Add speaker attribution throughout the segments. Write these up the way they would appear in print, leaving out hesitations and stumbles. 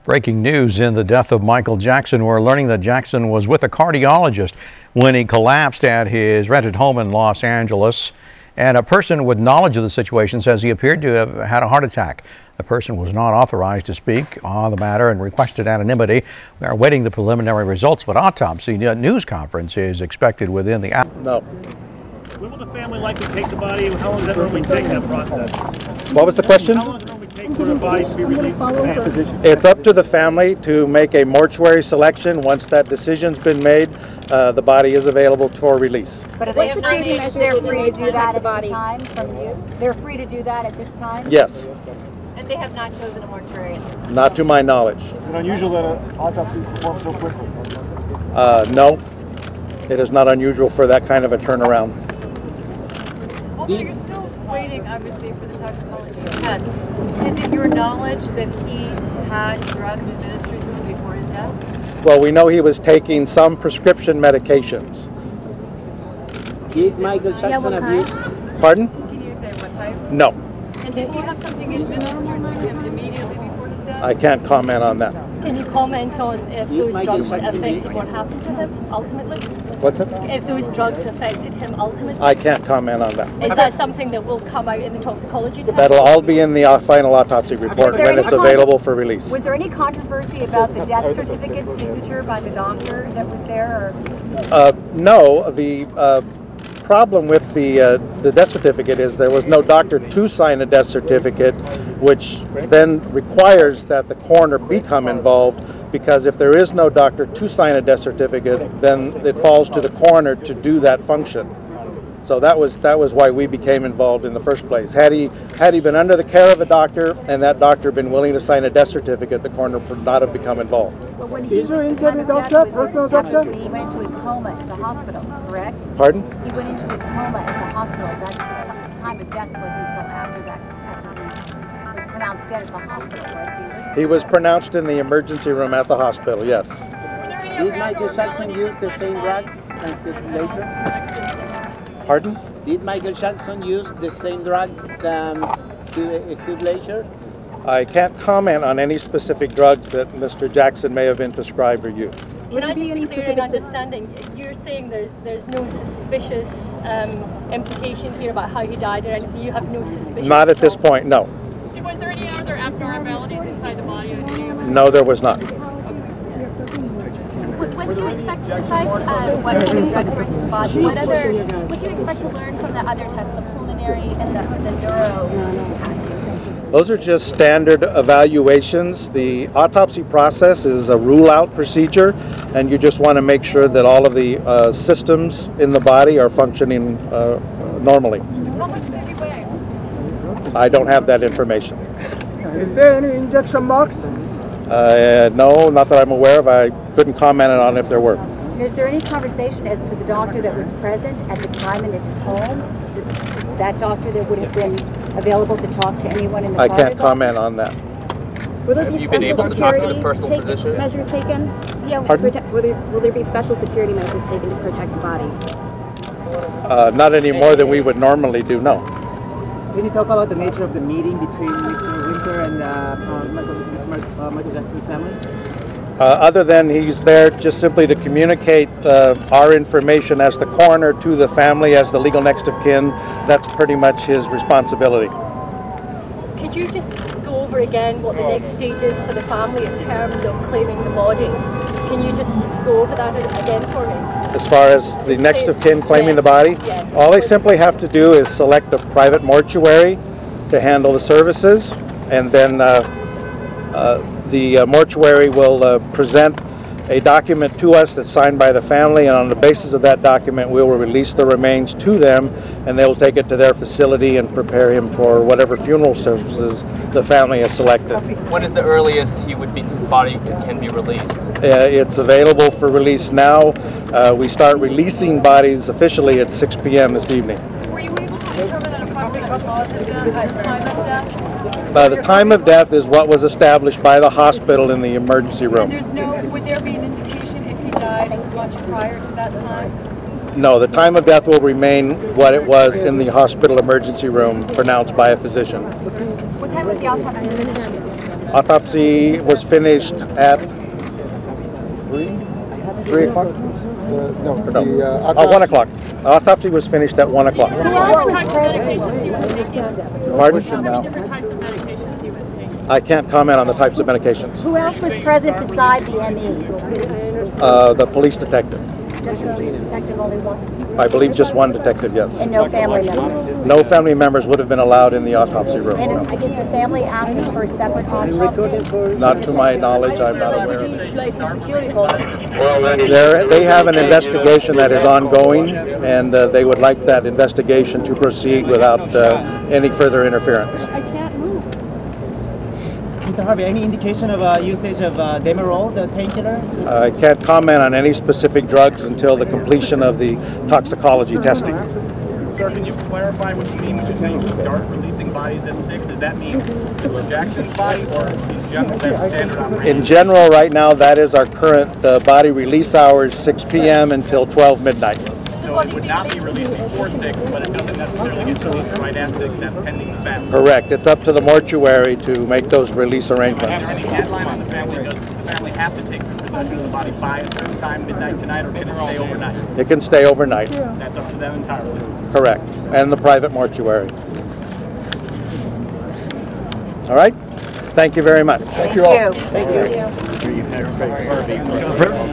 Speaker 1: Breaking news in the death of Michael Jackson. We're learning that Jackson was with a cardiologist when he collapsed at his rented home in Los Angeles. And a person with knowledge of the situation says he appeared to have had a heart attack. The person was not authorized to speak on the matter and requested anonymity. We are awaiting the preliminary results, but autopsy news conference is expected within the hour.
Speaker 2: No.
Speaker 3: When will the family likely take the body? How long does that normally take, that process?
Speaker 2: What was the question?
Speaker 3: How long does it normally take for the body to be released from the family?
Speaker 2: It's up to the family to make a mortuary selection. Once that decision's been made, the body is available for release.
Speaker 4: But are they they're free to do that at the time from you? They're free to do that at this time?
Speaker 2: Yes.
Speaker 4: And they have not chosen a mortuary at this time?
Speaker 2: Not to my knowledge.
Speaker 3: Is it unusual that an autopsy is performed so quickly?
Speaker 2: No. It is not unusual for that kind of a turnaround.
Speaker 5: Although you're still waiting, obviously, for the toxicology test, is it your knowledge that he had drugs administered to him before his death?
Speaker 2: Well, we know he was taking some prescription medications.
Speaker 6: Did Michael Jackson abuse?
Speaker 2: Pardon?
Speaker 5: Can you say what type?
Speaker 2: No.
Speaker 5: And did he have something administered to him immediately before his death?
Speaker 2: I can't comment on that.
Speaker 7: Can you comment on if those drugs affected what happened to him ultimately?
Speaker 2: What's it?
Speaker 7: If those drugs affected him ultimately?
Speaker 2: I can't comment on that.
Speaker 7: Is that something that will come out in the toxicology test?
Speaker 2: That'll all be in the final autopsy report when it's available for release.
Speaker 4: Was there any controversy about the death certificate signature by the doctor that was there? Or?
Speaker 2: No, the problem with the death certificate is there was no doctor to sign a death certificate, which then requires that the coroner become involved, because if there is no doctor to sign a death certificate, then it falls to the coroner to do that function. So that was why we became involved in the first place. Had he been under the care of a doctor and that doctor been willing to sign a death certificate, the coroner would not have become involved.
Speaker 4: But when did you interview doctor, personal doctor? He went into his coma at the hospital, correct?
Speaker 2: Pardon?
Speaker 4: He went into his coma at the hospital. That's the time of death wasn't until after that. After he was pronounced dead at the hospital, right?
Speaker 2: He was pronounced in the emergency room at the hospital, yes.
Speaker 6: Did Michael Jackson use the same drug later?
Speaker 2: Pardon?
Speaker 6: Did Michael Jackson use the same drug to acute leisure?
Speaker 2: I can't comment on any specific drugs that Mr. Jackson may have been prescribed or used.
Speaker 7: Would I be any specific understanding? You're saying there's no suspicious implication here about how he died or anything? You have no suspicion?
Speaker 2: Not at this point, no.
Speaker 5: Was there any other abnormalities inside the body?
Speaker 2: No, there was not.
Speaker 8: What do you expect, besides what drugs were in his body, what do you expect to learn from the other tests, the pulmonary and the neuro tests?
Speaker 2: Those are just standard evaluations. The autopsy process is a rule-out procedure, and you just want to make sure that all of the systems in the body are functioning normally.
Speaker 5: How much did he weigh?
Speaker 2: I don't have that information.
Speaker 9: Is there any injection marks?
Speaker 2: No, not that I'm aware of. I couldn't comment on if there were.
Speaker 4: Is there any conversation as to the doctor that was present at the time and at his home? That doctor that would have been available to talk to anyone in the
Speaker 2: I can't comment on that.
Speaker 10: Will there be special security measures taken? Yeah. Will there be special security measures taken to protect the body?
Speaker 2: Not any more than we would normally do, no.
Speaker 6: Can you talk about the nature of the meeting between Mr. Winter and Michael Jackson's family?
Speaker 2: Other than he's there just simply to communicate our information as the coroner to the family as the legal next of kin, that's pretty much his responsibility.
Speaker 7: Could you just go over again what the next stage is for the family in terms of claiming the body? Can you just go over that again for me?
Speaker 2: As far as the next of kin claiming the body,
Speaker 7: yes.
Speaker 2: All they simply have to do is select a private mortuary to handle the services, and then the mortuary will present a document to us that's signed by the family, and on the basis of that document we will release the remains to them, and they will take it to their facility and prepare him for whatever funeral services the family has selected.
Speaker 11: When is the earliest his body can be released?
Speaker 2: It's available for release now. We start releasing bodies officially at 6 p.m. this evening.
Speaker 5: Were you able to determine an approximate cause of death at the time of death?
Speaker 2: The time of death is what was established by the hospital in the emergency room.
Speaker 5: And would there be an indication if he died much prior to that time?
Speaker 2: No, the time of death will remain what it was in the hospital emergency room pronounced by a physician.
Speaker 4: What time was the autopsy finished?
Speaker 2: Autopsy was finished at 3 o'clock?
Speaker 9: No,
Speaker 2: 1 o'clock. Autopsy was finished at 1 o'clock.
Speaker 4: Who else was present?
Speaker 2: Pardon?
Speaker 5: Different types of medications he was taking.
Speaker 2: I can't comment on the types of medications.
Speaker 4: Who else was present beside the ME?
Speaker 2: The police detective.
Speaker 4: Just the police detective, only one?
Speaker 2: I believe just one detective, yes.
Speaker 4: And no family members?
Speaker 2: No family members would have been allowed in the autopsy room.
Speaker 4: And
Speaker 2: No.
Speaker 4: I guess the family asking for a separate autopsy?
Speaker 2: Not to my knowledge, I'm not aware of it. They have an investigation that is ongoing, and they would like that investigation to proceed without any further interference.
Speaker 6: Mr. Harvey, any indication of usage of Demerol, the painkiller?
Speaker 2: I can't comment on any specific drugs until the completion of the toxicology testing.
Speaker 3: Sir, can you clarify what you mean when you say you start releasing bodies at 6? Does that mean for Jackson's body or in general standard operation?
Speaker 2: In general, right now, that is our current body release hours, 6 p.m. until 12 midnight.
Speaker 3: So it would not be released before 6, but it doesn't necessarily get released right after 6. That's pending the family.
Speaker 2: Correct. It's up to the mortuary to make those release arrangements.
Speaker 3: Any deadline on the family? Does the family have to take possession of the body by a certain time, midnight tonight, or can it stay overnight?
Speaker 2: It can stay overnight.
Speaker 3: That's up to them entirely.
Speaker 2: Correct. And the private mortuary. All right? Thank you very much.
Speaker 4: Thank you.
Speaker 2: Thank you.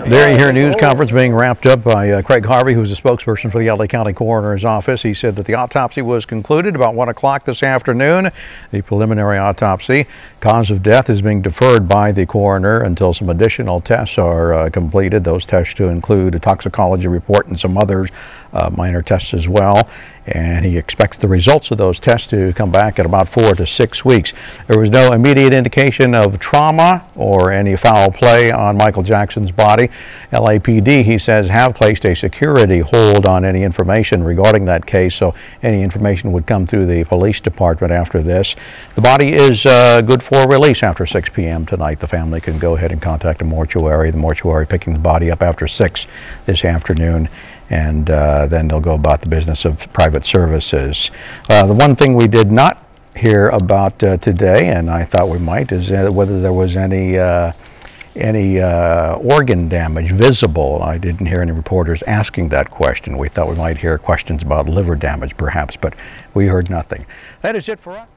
Speaker 1: There you hear a news conference being wrapped up by Craig Harvey, who's a spokesperson for the LA County Coroner's Office. He said that the autopsy was concluded about 1 o'clock this afternoon. The preliminary autopsy cause of death is being deferred by the coroner until some additional tests are completed. Those tests to include a toxicology report and some other minor tests as well. And he expects the results of those tests to come back at about 4 to 6 weeks. There was no immediate indication of trauma or any foul play on Michael Jackson's body. LAPD, he says, have placed a security hold on any information regarding that case, so any information would come through the police department after this. The body is good for release after 6 p.m. tonight. The family can go ahead and contact the mortuary picking the body up after 6 this afternoon. And then they'll go about the business of private services. The one thing we did not hear about today, and I thought we might, is whether there was any organ damage visible. I didn't hear any reporters asking that question. We thought we might hear questions about liver damage perhaps, but we heard nothing. That is it for us.